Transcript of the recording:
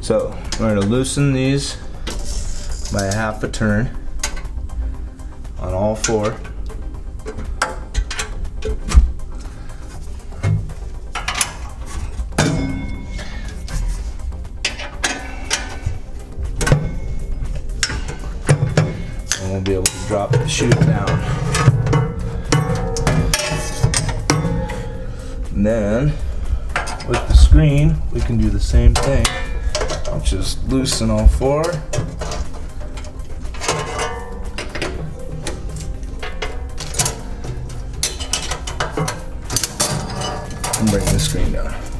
So we're going to loosen these by a half a turn on all four. And we'll be able to drop the chute down. And then with the screen, we can do the same thing. I'll just loosen all four. And bring the screen down.